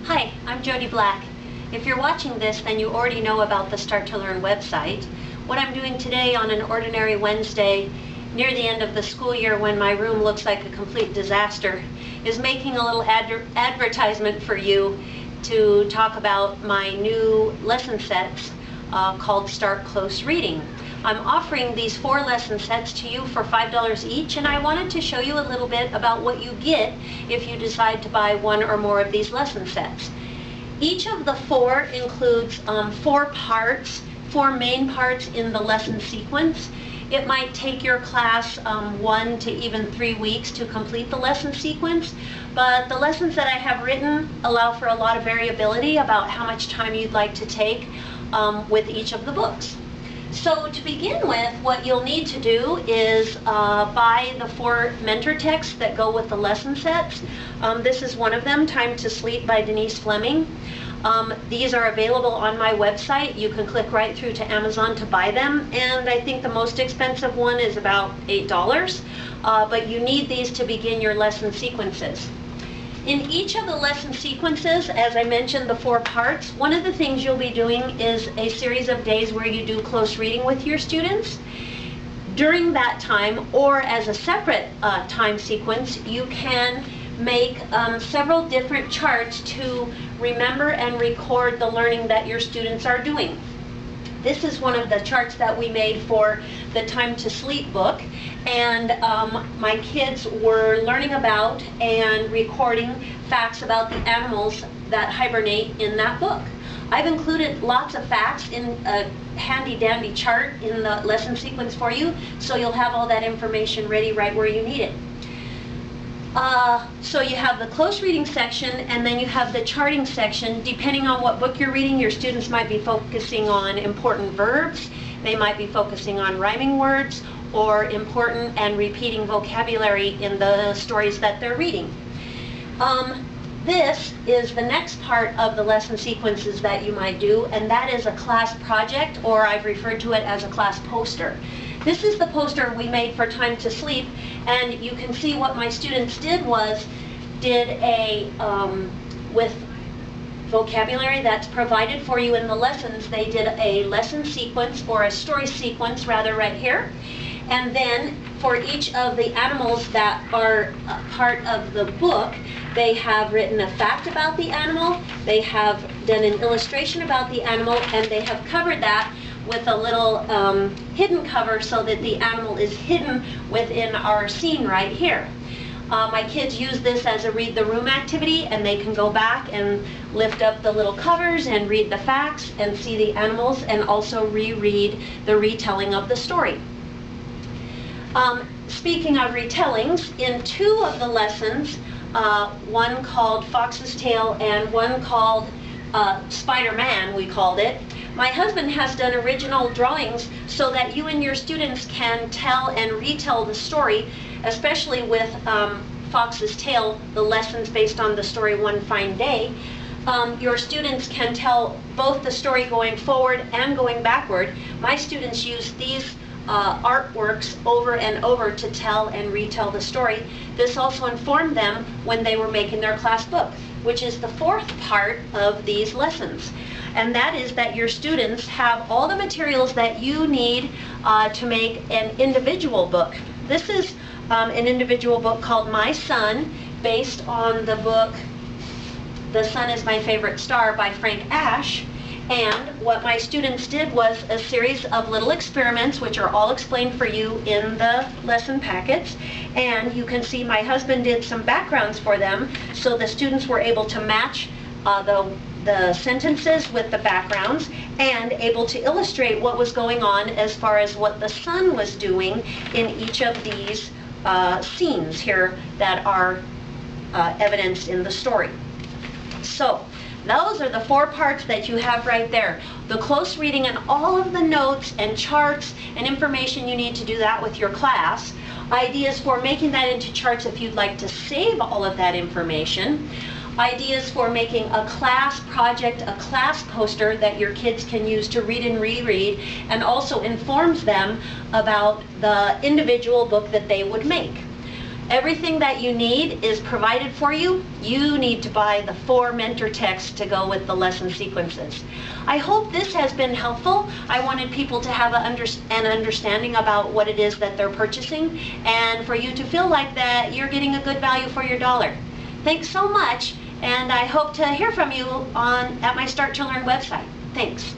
Hi, I'm Jody Black. If you're watching this, then you already know about the Start to Learn website. What I'm doing today on an ordinary Wednesday, near the end of the school year when my room looks like a complete disaster, is making a little advertisement for you to talk about my new lesson sets called Start Close Reading. I'm offering these 4 lesson sets to you for $5 each, and I wanted to show you a little bit about what you get if you decide to buy 1 or more of these lesson sets. Each of the 4 includes 4 parts, 4 main parts in the lesson sequence. It might take your class 1 to even 3 weeks to complete the lesson sequence, but the lessons that I have written allow for a lot of variability about how much time you'd like to take with each of the books. So to begin with, what you'll need to do is buy the 4 mentor texts that go with the lesson sets. This is one of them, Time to Sleep by Denise Fleming. These are available on my website. You can click right through to Amazon to buy them, and I think the most expensive one is about $8, but you need these to begin your lesson sequences. In each of the lesson sequences, as I mentioned, the 4 parts, one of the things you'll be doing is a series of days where you do close reading with your students. During that time, or as a separate time sequence, you can make several different charts to remember and record the learning that your students are doing. This is one of the charts that we made for the Time to Sleep book, and my kids were learning about and recording facts about the animals that hibernate in that book. I've included lots of facts in a handy dandy chart in the lesson sequence for you, so you'll have all that information ready right where you need it. So you have the close reading section, and then you have the charting section. Depending on what book you're reading, your students might be focusing on important verbs, they might be focusing on rhyming words, or important and repeating vocabulary in the stories that they're reading. This is the next part of the lesson sequences that you might do, and that is a class project, or I've referred to it as a class poster. This is the poster we made for Time to Sleep, and you can see what my students did was with vocabulary that's provided for you in the lessons, they did a lesson sequence, or a story sequence rather, right here. And then for each of the animals that are part of the book, they have written a fact about the animal, they have done an illustration about the animal, and they have covered that with a little hidden cover so that the animal is hidden within our scene right here. My kids use this as a read the room activity, and they can go back and lift up the little covers and read the facts and see the animals, and also reread the retelling of the story. Speaking of retellings, in 2 of the lessons, one called Fox's Tale and one called Spider-Man, we called it, my husband has done original drawings so that you and your students can tell and retell the story, especially with Fox's Tale, the lessons based on the story One Fine Day. Your students can tell both the story going forward and going backward. My students use these artworks over and over to tell and retell the story. This also informed them when they were making their class book, which is the 4th part of these lessons. And that is that your students have all the materials that you need to make an individual book. This is an individual book called My Sun, based on the book The Sun is My Favorite Star by Frank Ash. And what my students did was a series of little experiments, which are all explained for you in the lesson packets. And you can see my husband did some backgrounds for them, so the students were able to match the sentences with the backgrounds, and able to illustrate what was going on as far as what the sun was doing in each of these scenes here that are evidenced in the story. So those are the 4 parts that you have right there. The close reading and all of the notes and charts and information you need to do that with your class. Ideas for making that into charts if you'd like to save all of that information. Ideas for making a class project, a class poster that your kids can use to read and reread, and also informs them about the individual book that they would make. Everything that you need is provided for you. You need to buy the 4 mentor texts to go with the lesson sequences. I hope this has been helpful. I wanted people to have an understanding about what it is that they're purchasing, and for you to feel like that you're getting a good value for your dollar. Thanks so much, and I hope to hear from you at my Start to Learn website. Thanks.